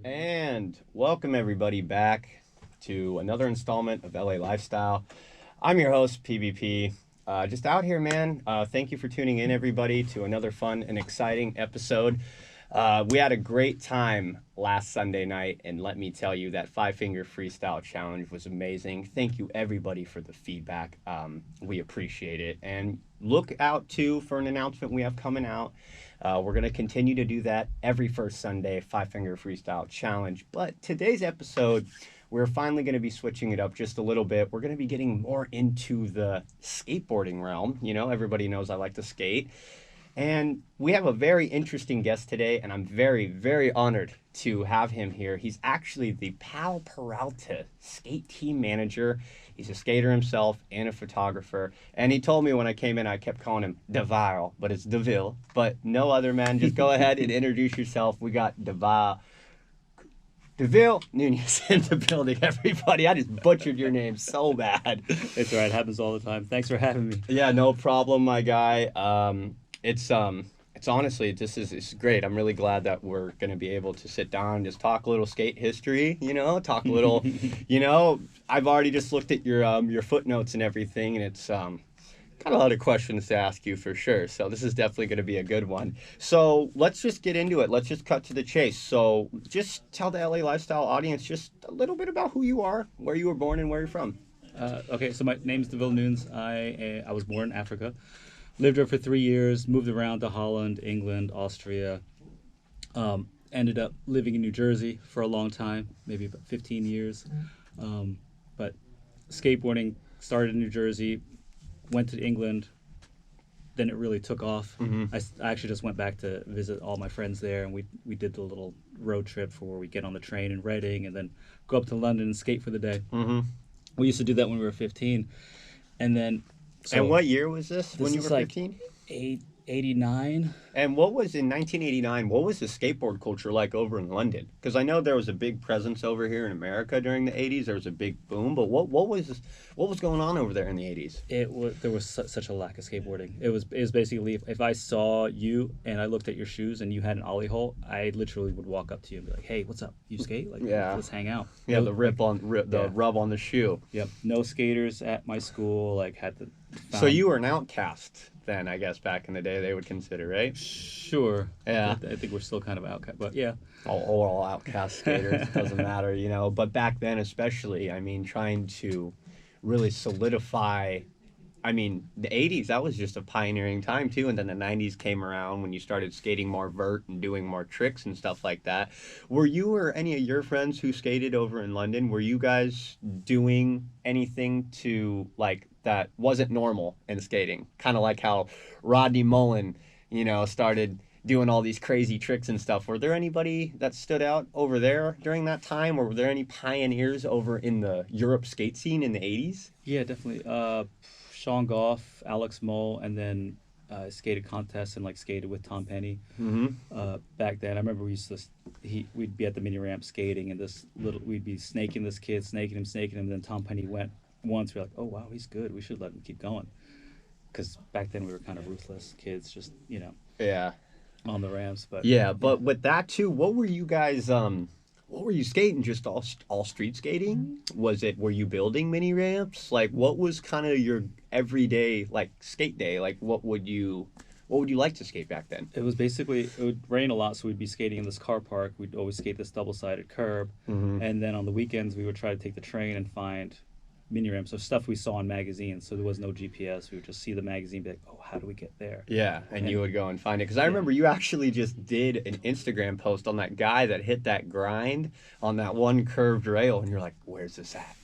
And welcome everybody back to another installment of LA Lifestyle. I'm your host, PvP. Just out here, man. Thank you for tuning in, everybody, to another fun and exciting episode. We had a great time last Sunday night, and let me tell you, that five-finger freestyle challenge was amazing. Thank you, everybody, for the feedback. We appreciate it. And look out, too, for an announcement we have coming out. We're going to continue to do that every first Sunday, five-finger freestyle challenge. But today's episode, we're finally going to be switching it up just a little bit. We're going to be getting more into the skateboarding realm. You know, everybody knows I like to skate. And we have a very interesting guest today, and I'm very, very honored to have him here. He's actually the Powell Peralta skate team manager. He's a skater himself and a photographer. And he told me when I came in, I kept calling him Deville, but it's Deville. But no other, man. Just go ahead and introduce yourself. We got Deville Nunes in the building, everybody. I just butchered your name so bad. It's all right. It happens all the time. Thanks for having me. Yeah, no problem, my guy. It's honestly, it's great. I'm really glad that we're going to be able to sit down and just talk a little skate history, talk a little, I've already just looked at your footnotes and everything, and it's got a lot of questions to ask you for sure. So this is definitely going to be a good one. So let's just get into it. Let's just cut to the chase. So just tell the LA Lifestyle audience just a little bit about who you are, where you were born, and where you're from. Okay, so my name's Deville Nunes. I was born in Africa. Lived there for 3 years, moved around to Holland, England, Austria. Ended up living in New Jersey for a long time, maybe about 15 years. But skateboarding started in New Jersey, went to England, then it really took off. Mm-hmm. I actually just went back to visit all my friends there, and we did the little road trip for where we get on the train in Reading and then go up to London and skate for the day. Mm-hmm. We used to do that when we were 15. And then... and what year was this when you were 15? Like 89. And what was in 1989? What was the skateboard culture like over in London? Because I know there was a big presence over here in America during the 80s. There was a big boom, but what was going on over there in the 80s? There was such a lack of skateboarding. It was basically if I saw you and I looked at your shoes and you had an ollie hole, I literally would walk up to you and be like, "Hey, what's up? You skate? Like, yeah, let's hang out." Yeah, the rub on the shoe. Yep. No skaters at my school. Like So you were an outcast then, I guess, back in the day they would consider, right? Sure. Yeah. I think we're still kind of outcast, but yeah. All outcast skaters, it doesn't matter, But back then especially, trying to really solidify, the 80s, that was just a pioneering time too, and then the 90s came around when you started skating more vert and doing more tricks and stuff like that. Were you or any of your friends who skated over in London, were you guys doing anything to, that wasn't normal in skating? Kind of like how Rodney Mullen, started doing all these crazy tricks and stuff. Were there anybody that stood out over there during that time, or were there any pioneers over in the Europe skate scene in the 80s? Yeah, definitely. Sean Goff, Alex Moll, and then skated contests and skated with Tom Penny. Mm-hmm. Back then, I remember we'd be at the mini ramp skating, and we'd be snaking this kid, snaking him, and then Tom Penny went once. We're like, oh wow, he's good. We should let him keep going. Because back then we were kind of ruthless kids, just Yeah. on the ramps. But yeah, but with that too, what were you guys? What were you skating? Just all street skating? Were you building mini ramps? What was kind of your everyday skate day? What would you like to skate back then? It was basically, it would rain a lot, so we'd be skating in this car park. We'd always skate this double-sided curb. Mm-hmm. And then on the weekends, we would try to take the train and find mini ramps, so stuff we saw in magazines. So there was no GPS. We would just see the magazine, be like, oh, how do we get there? Yeah, and you would go and find it. Because I remember you actually just did an Instagram post on that guy that hit that grind on that one curved rail, and you're like, where's this at?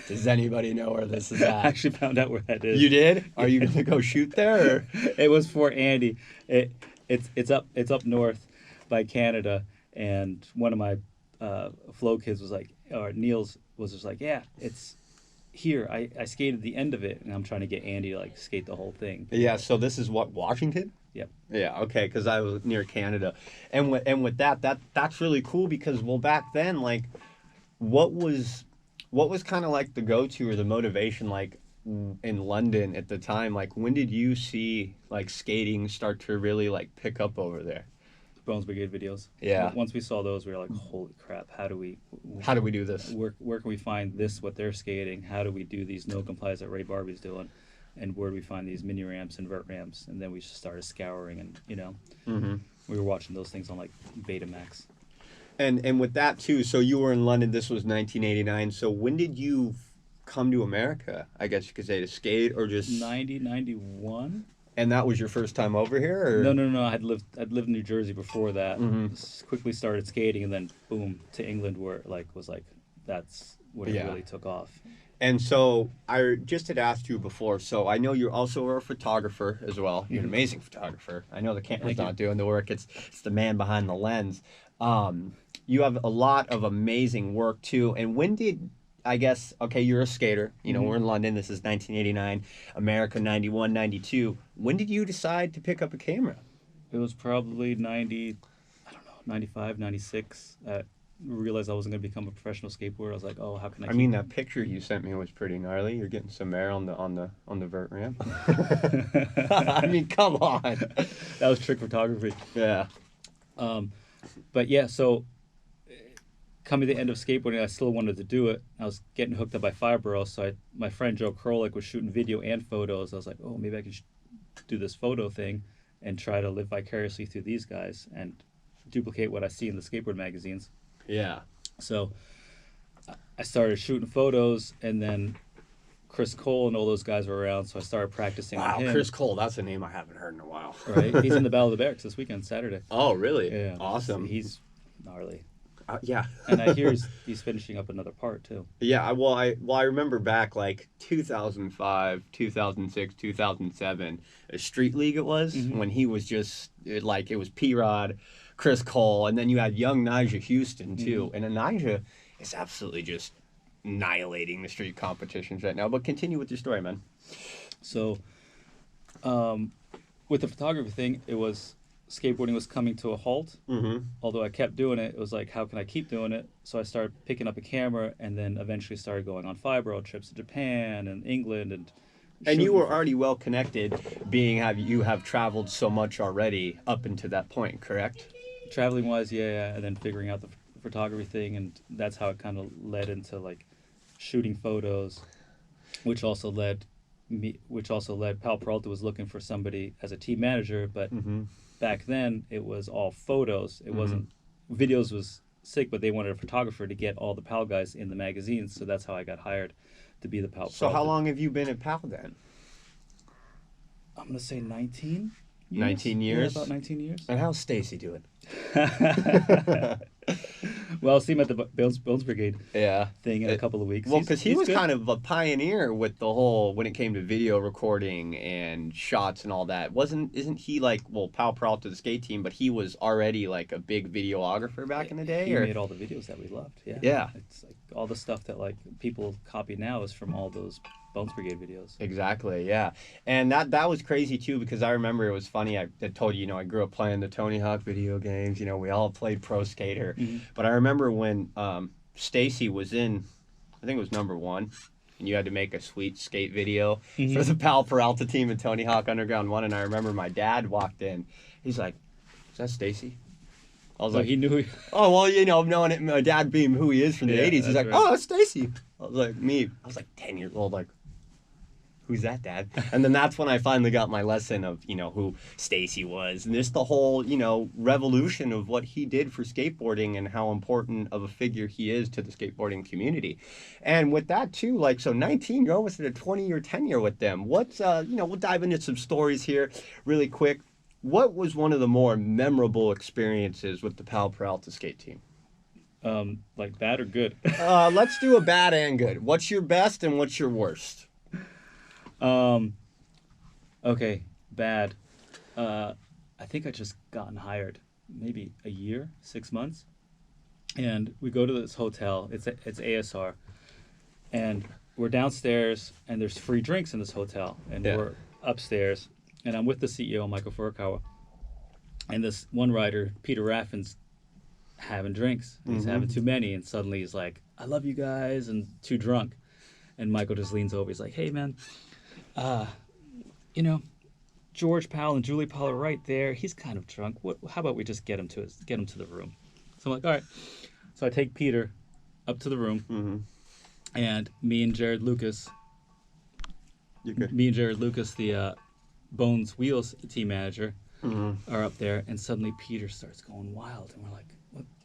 Does anybody know where this is at? I actually found out where that is. You did? Are you going to go shoot there? Or? It was for Andy. It's up north by Canada, and one of my flow kids was like, or Niels was just like, yeah, it's here. I skated the end of it, and I'm trying to get Andy to skate the whole thing. Yeah, so this is what, Washington? Yep. Yeah, okay, because I was near Canada. And with that's really cool because, well, back then, what was kind of the go-to or the motivation in London at the time? When did you see skating start to really pick up over there? Bones Brigade videos. Yeah. Once we saw those, we were like, holy crap! How do we do this? where can we find this? What they're skating? How do we do these no complies that Ray Barbie's doing? And where do we find these mini ramps and vert ramps? And then we just started scouring, and we were watching those things on like Betamax. And with that too, so you were in London. This was 1989. So when did you come to America? I guess you could say to skate or just 91. And that was your first time over here? Or? No. I'd lived in New Jersey before that. Quickly started skating, and then boom to England, where it was that's when it really took off. And so I just had asked you before. So I know you're also a photographer as well. You're an amazing photographer. I know the camera's not doing the work. It's the man behind the lens. You have a lot of amazing work too. And when did I guess, okay, you're a skater. You know, we're in London. This is 1989, America 91, 92. When did you decide to pick up a camera? It was probably 95, 96. I realized I wasn't going to become a professional skateboarder. I was like, oh, how can I mean, that picture you sent me was pretty gnarly. You're getting some air on the vert ramp. I mean, come on. That was trick photography. Yeah. But yeah, so coming to the end of skateboarding, I still wanted to do it. I was getting hooked up by Fireborough, so my friend Joe Krolik was shooting video and photos. I was like, oh, maybe I can do this photo thing and try to live vicariously through these guys and duplicate what I see in the skateboard magazines. Yeah. So I started shooting photos, and then Chris Cole and all those guys were around, so I started practicing with him. Wow, Chris Cole, that's a name I haven't heard in a while. Right? He's in the Battle of the Barracks this weekend, Saturday. Oh, really? Yeah. Awesome. He's gnarly. Yeah. And I hear he's finishing up another part, too. Yeah, I remember back, like, 2005, 2006, 2007, a Street League it was, when he was just, it was P-Rod, Chris Cole, and then you had young Nigel Houston, too. And Nigel is absolutely just annihilating the street competitions right now. But continue with your story, man. So, with the photography thing, it was skateboarding was coming to a halt. Although I kept doing it, it was like, how can I keep doing it? So I started picking up a camera, and then eventually started going on Fireborough trips to Japan and England, and you were already well connected, you have traveled so much already up until that point, correct? Traveling wise, yeah, and then figuring out the photography thing, and that's how it kind of led into like shooting photos, which also led Powell Peralta was looking for somebody as a team manager, but back then it was all photos. It wasn't videos was sick, but they wanted a photographer to get all the Powell guys in the magazines, so that's how I got hired to be the Powell Peralta. So how long have you been at Powell then? I'm gonna say 19 years. 19 years? Yeah, about 19 years. And how's Stacy doing? Well, I'll see him at the Bones Brigade thing in a couple of weeks. Well, because he was kind of a pioneer with the whole, when it came to video recording and shots and all that. Isn't he like, well, Powell Peralta, the skate team, but he was already like a big videographer back in the day? He made all the videos that we loved, yeah. It's like all the stuff that like people copy now is from all those Bones Brigade videos. Exactly, yeah. And that was crazy too, because I remember it was funny. I told you, I grew up playing the Tony Hawk video games. We all played Pro Skater. But I remember when Stacy was in, I think it was number 1, and you had to make a sweet skate video for the Powell Peralta team in Tony Hawk Underground 1. And I remember my dad walked in. He's like, "Is that Stacy?" I was like, he knew. Oh, well, knowing it, my dad being who he is from the 80s, he's like, right. "Oh, that's Stacy." I was like 10 years old, like, who's that, Dad? And then that's when I finally got my lesson of, who Stacy was. And just the whole, revolution of what he did for skateboarding and how important of a figure he is to the skateboarding community. And with that, too, so 19, you're almost at a 20-year tenure with them. What's, we'll dive into some stories here really quick. What was one of the more memorable experiences with the Powell Peralta skate team? Like bad or good? Let's do a bad and good. What's your best and what's your worst? Okay, bad. I think I just gotten hired maybe a year, 6 months, and we go to this hotel. It's ASR, and we're downstairs, and there's free drinks in this hotel, and we're upstairs, and I'm with the CEO, Michael Furukawa, and this one rider, Peter Raffin's having drinks. He's having too many, and suddenly he's like, "I love you guys," and too drunk, and Michael just leans over. He's like, "Hey, man. George Powell and Julie Powell are right there. He's kind of drunk. How about we just get him to the room? So I'm like, all right. So I take Peter up to the room, Mm-hmm. and me and Jared Lucas, You good? the Bones Wheels team manager, Mm-hmm. are up there, and suddenly Peter starts going wild, and we're like,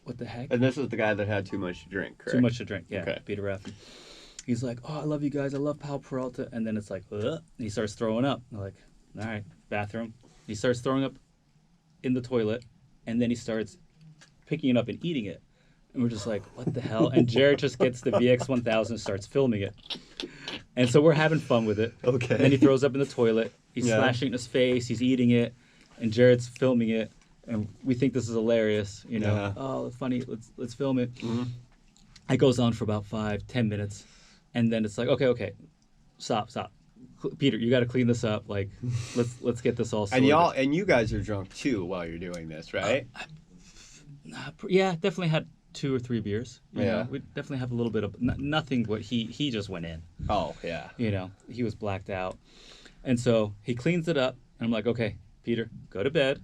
what the heck? And this is the guy that had too much to drink, correct? Too much to drink, yeah. Okay. Peter Raffin. He's like, oh, I love you guys. I love Powell Peralta. And then it's like, ugh. And he starts throwing up. I'm like, all right, bathroom. He starts throwing up in the toilet, and then he starts picking it up and eating it. And we're just like, what the hell? And Jared just gets the VX1000 and starts filming it. And so we're having fun with it. Okay. And then he throws up in the toilet. He's Yeah. slashing it in his face. He's eating it. And Jared's filming it. And we think this is hilarious. You know, Yeah. oh, funny. Let's film it. Mm-hmm. It goes on for about 5-10 minutes. And then it's like, okay, stop. Peter, you got to clean this up. Like, let's get this all sorted. And you guys are drunk too while you're doing this, right? Yeah, definitely had 2 or 3 beers. You Yeah. know, we definitely have a little bit of nothing, but he just went in. Oh yeah. You know, he was blacked out. And so he cleans it up. And I'm like, okay, Peter, go to bed.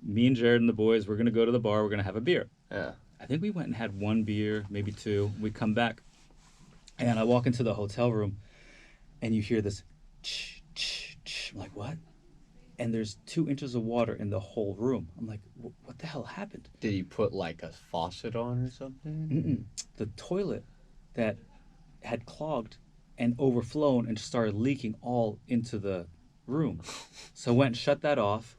Me and Jared and the boys, we're going to go to the bar. We're going to have a beer. Yeah. I think we went and had 1 beer, maybe 2. We come back. And I walk into the hotel room, and you hear this, I'm like, what? And there's 2 inches of water in the whole room. I'm like, what the hell happened? Did he put like a faucet on or something? Mm-mm. The toilet that had clogged and overflown and just started leaking all into the room. So I went and shut that off,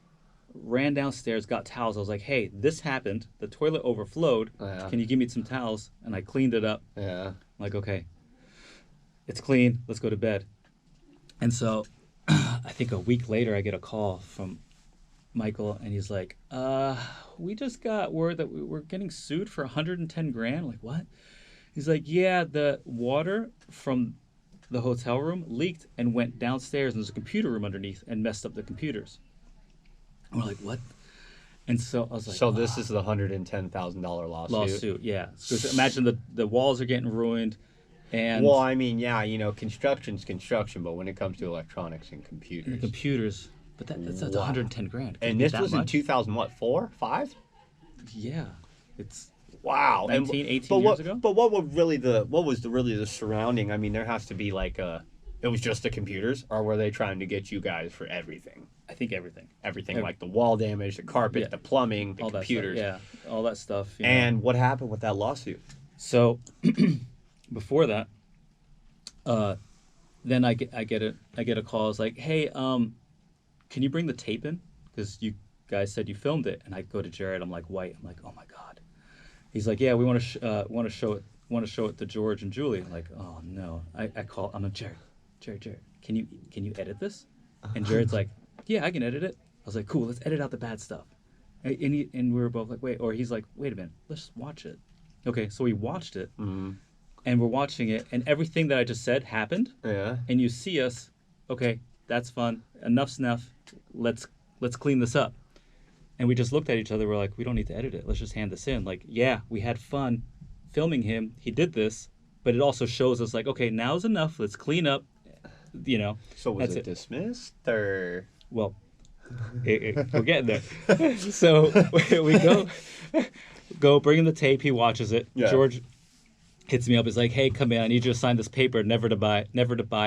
ran downstairs, got towels. I was like, hey, this happened. The toilet overflowed. Yeah. Can you give me some towels? And I cleaned it up. Yeah. I'm like, okay, it's clean. Let's go to bed. And so I think a week later, I get a call from Michael, and he's like, we just got word that we're getting sued for 110 grand. I'm like, what? He's like, yeah, the water from the hotel room leaked and went downstairs, and there's a computer room underneath and messed up the computers. And we're like, what? And so I was like, So this is the $110,000 lawsuit. lawsuit, yeah. So imagine the walls are getting ruined. And Well, I mean, yeah, you know, construction's construction, but when it comes to electronics and the computers, computers, but that's Wow. 110 grand. Could it and be this that was in much? 2000, what, 4, 5? Yeah, it's Wow, 19, 18 but years ago? But what was really the surrounding? I mean, there has to be like it was just the computers, or were they trying to get you guys for everything? I think everything, Everything, like the wall damage, the carpet, Yeah. the plumbing, the all computers. that stuff. Yeah, all that stuff. You know. And what happened with that lawsuit? So before that, then I get a call. It's like, hey, can you bring the tape in? Because you guys said you filmed it. And I go to Jared. I'm like, white. I'm like, oh my god. He's like, yeah, we want to show it to George and Julie. I'm like, oh no. I call. I'm like, Jared, can you edit this? And Jared's like, yeah, I can edit it. I was like, cool. Let's edit out the bad stuff. And we were both like, wait. Or he's like, wait a minute. Let's watch it. Okay, so we watched it. Mm-hmm. And we're watching it, and everything that I just said happened. Yeah. And you see us, okay, that's fun. Enough's enough. Let's clean this up. And we just looked at each other. We're like, we don't need to edit it. Let's just hand this in. Like, yeah, we had fun filming him. He did this, but it also shows us like, okay, now's enough. Let's clean up. You know. So was That's it dismissed or? Well, we're getting there. So we go bring him the tape. He watches it. Yeah. George hits me up. He's like, hey, come in. I need you to sign this paper never to buy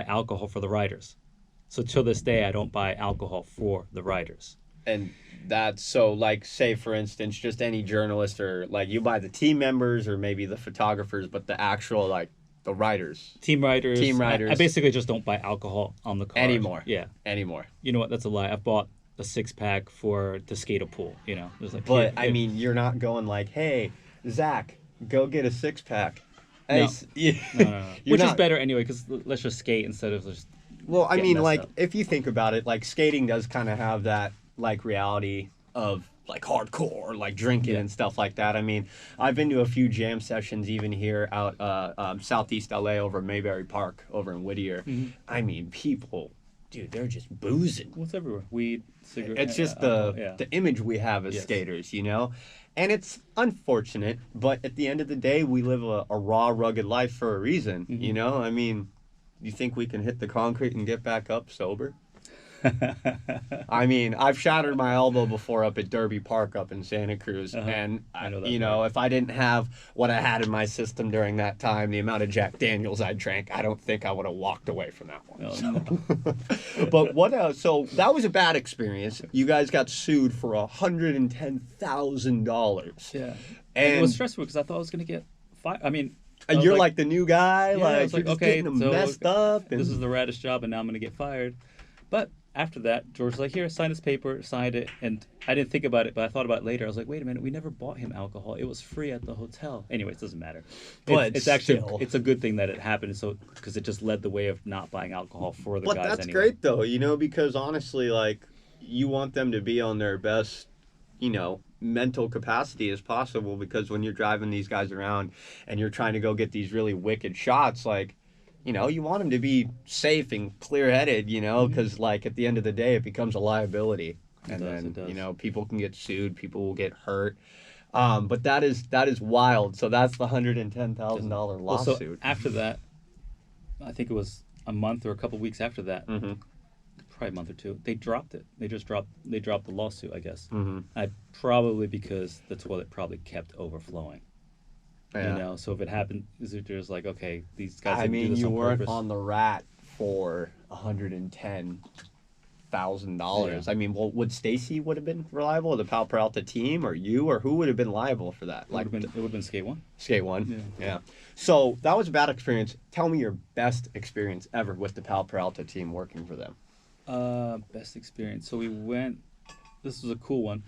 alcohol for the riders. So till this day, I don't buy alcohol for the riders. And that's so, like, say for instance, just any journalist, or like you buy the team members or maybe the photographers, but the actual, like, the riders Team riders. I basically just don't buy alcohol on the car anymore. Yeah. Anymore. You know what? That's a lie. I've bought a 6-pack for the skate pool. You know. There's like, But yeah, I mean, you're not going like, hey, Zach, go get a 6-pack. Hey, No. No. You're Which is not- better anyway, because let's just skate instead of just. Well, I get mean, messed like, up. if you think about it, like, skating does kind of have that, like, reality of, like, hardcore, like, drinking Yeah. and stuff like that. I mean, I've been to a few jam sessions even here out southeast LA over Mayberry Park over in Whittier. Mm-hmm. I mean, people, dude, they're just boozing. What's everywhere? Weed, cigarettes. It's just yeah. the image we have as Yes. skaters, you know? And it's unfortunate, but at the end of the day, we live a raw, rugged life for a reason, Mm-hmm. you know? I mean, you think we can hit the concrete and get back up sober? I mean, I've shattered my elbow before up at Derby Park up in Santa Cruz, and I know that you know, if I didn't have what I had in my system during that time, the amount of Jack Daniels I drank, I don't think I would have walked away from that one. Oh, So. no. But what? So that was a bad experience. You guys got sued for $110,000. Yeah. And it was stressful because I thought I was going to get fired. I mean, I and was you're like the new guy, yeah, I was like you're just okay, getting them so messed up. And this is the raddest job, and now I'm going to get fired. But after that, George was like, here, sign this paper, signed it. And I didn't think about it, but I thought about it later. I was like, wait a minute, we never bought him alcohol. It was free at the hotel. Anyways, it doesn't matter. But it's actually, still. it's a good thing that it happened, so because it just led the way of not buying alcohol for the But guys that's anyway. great though, you know, because honestly, like, you want them to be on their best, you know, mental capacity as possible, because when you're driving these guys around and you're trying to go get these really wicked shots, like, you know, you want them to be safe and clear-headed, you know, because like at the end of the day, it becomes a liability, and it does. you know, people can get sued, people will get hurt. But that is wild. So that's the $110,000 Well, so lawsuit. after that, I think it was a month or a couple weeks after that, Mm-hmm. probably a month or two, they dropped it. They dropped the lawsuit, I guess. Mm-hmm. Probably because the toilet probably kept overflowing. Yeah. You know, so if it happened, is it just like, okay, these guys I didn't do mean, this you on weren't purpose. on the rat for $110,000. Yeah. I mean, well, would Stacy would have been reliable, the Powell Peralta team, or you, or who would have been liable for that? It would have been skate one. Skate One. Yeah. So that was a bad experience. Tell me your best experience ever with the Powell Peralta team working for them. Best experience. So we went. This was a cool one.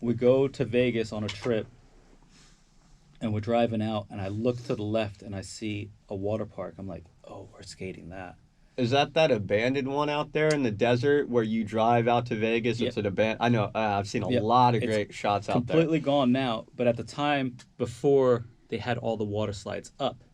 We go to Vegas on a trip, and we're driving out, and I look to the left, and I see a water park. I'm like, oh, we're skating that. Is that abandoned one out there in the desert where you drive out to Vegas? Yep. It's an abandoned. I know. I've seen a Yep. lot of It's great shots out there. Completely gone now, but at the time before they had all the water slides up,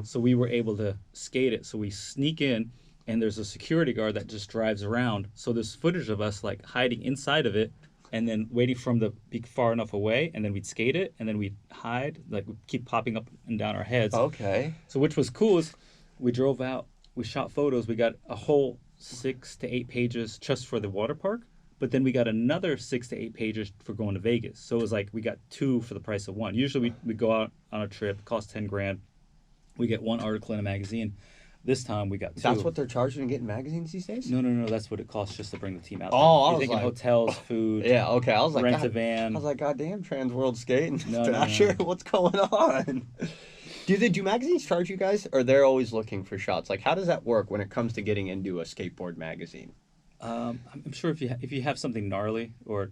so we were able to skate it. So we sneak in, and there's a security guard that just drives around. So there's footage of us like hiding inside of it, and then waiting for him to be far enough away, and then we'd skate it, and then we'd hide, like we'd keep popping up and down our heads. Okay. So which was cool is we drove out, we shot photos, we got a whole 6 to 8 pages just for the water park, but then we got another 6 to 8 pages for going to Vegas. So it was like we got 2 for the price of 1. Usually we go out on a trip, cost 10 grand, we get 1 article in a magazine. This time we got 2. That's what they're charging to get in magazines these days? No, that's what it costs just to bring the team out. Oh, there. I You're was thinking like- hotels, food, Yeah, okay. I was like, rent God, a van. I was like, goddamn, Trans World Skating. No, no, Thrasher, no. what's going on? Do magazines charge you guys, or they're always looking for shots? Like, how does that work when it comes to getting into a skateboard magazine? I'm sure if you have something gnarly or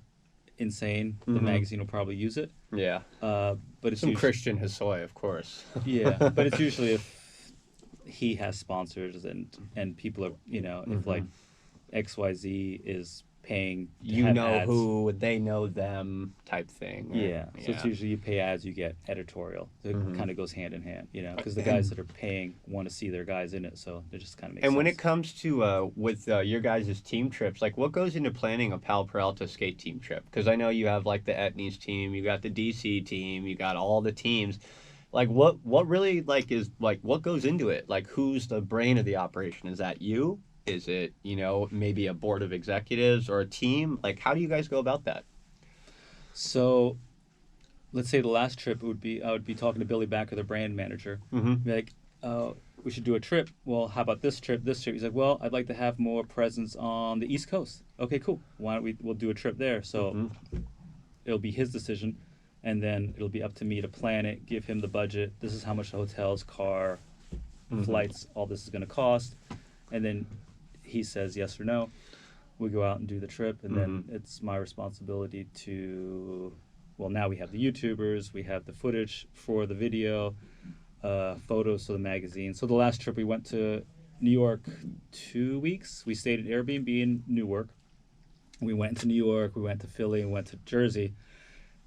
insane, the magazine will probably use it. Yeah. But it's Some usually, Christian Hosoi, of course. yeah, but it's usually if he has sponsors and people are, you know, if like XYZ is paying to You have know ads. who, they know them type thing. Yeah, so it's usually you pay ads, you get editorial. So it kind of goes hand in hand, you know, because the guys that are paying want to see their guys in it, so it just kind of makes And sense. when it comes to with your guys' team trips, like what goes into planning a Powell Peralta skate team trip? Because I know you have like the Etnies team, you got the DC team, you got all the teams. Like what really like is like what goes into it? Like who's the brain of the operation? Is that you? Is it, you know, maybe a board of executives or a team? Like how do you guys go about that? So, let's say the last trip I would be talking to Billy Backer, the brand manager. Be like, we should do a trip. Well, how about this trip? He's like, well, I'd like to have more presence on the East Coast. Okay, cool. Why don't we'll do a trip there? So it'll be his decision, and then it'll be up to me to plan it, give him the budget. This is how much the hotels, car, flights, all this is going to cost, and then he says yes or no. We go out and do the trip, and then it's my responsibility to, well, now we have the YouTubers, we have the footage for the video, photos for the magazine. So the last trip we went to New York 2 weeks. We stayed at Airbnb in Newark. We went to New York, we went to Philly, we went to Jersey.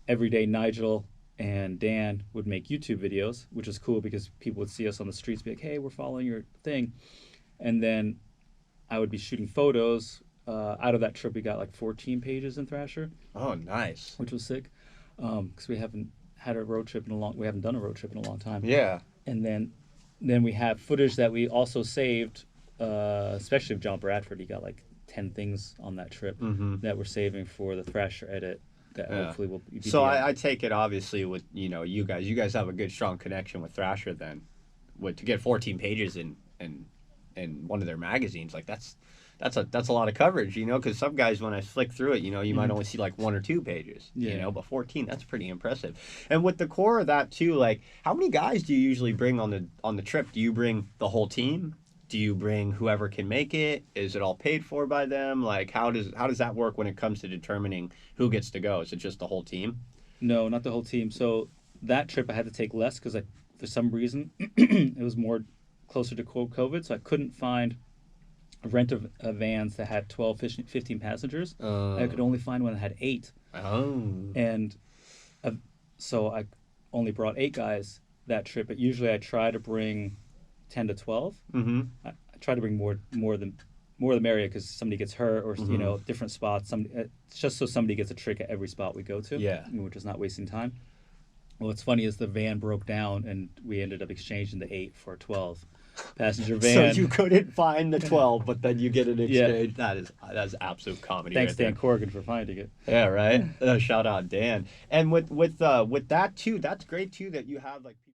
Every day Nigel and Dan would make YouTube videos, which is cool because people would see us on the streets, be like, hey, we're following your thing. And then I would be shooting photos. Out of that trip, we got like 14 pages in Thrasher. Oh, nice. Which was sick, because we haven't done a road trip in a long time. Yeah. And then we have footage that we also saved, especially of John Bradford. He got like 10 things on that trip Mm-hmm. that we're saving for the Thrasher edit that Yeah. hopefully will be. So I take it obviously with you guys have a good strong connection with Thrasher then, to get 14 pages in one of their magazines, like that's a lot of coverage, because some guys, when I flick through it, you might only see like 1 or 2 pages, Yeah. but 14, that's pretty impressive. And with the core of that too, like how many guys do you usually bring on the trip? Do you bring the whole team? Do you bring whoever can make it? Is it all paid for by them? Like how does that work when it comes to determining who gets to go? Is it just the whole team? No, not the whole team. So that trip I had to take less because for some reason, it was more closer to COVID, so I couldn't find a rent of vans that had 12, 15 passengers. I could only find one that had 8. Oh. And so I only brought 8 guys that trip, but usually I try to bring 10 to 12. Mm-hmm. I try to bring more the merrier, because somebody gets hurt or different spots. It's just so somebody gets a trick at every spot we go to. Yeah. We're just not wasting time. Well, what's funny is the van broke down, and we ended up exchanging the 8 for a 12 passenger van. So you couldn't find the 12, but then you get an Yeah. exchange. That's absolute comedy. Thanks, right there. Dan Corrigan, for finding it. Yeah, right. Shout out Dan. And with that too, that's great too that you have like.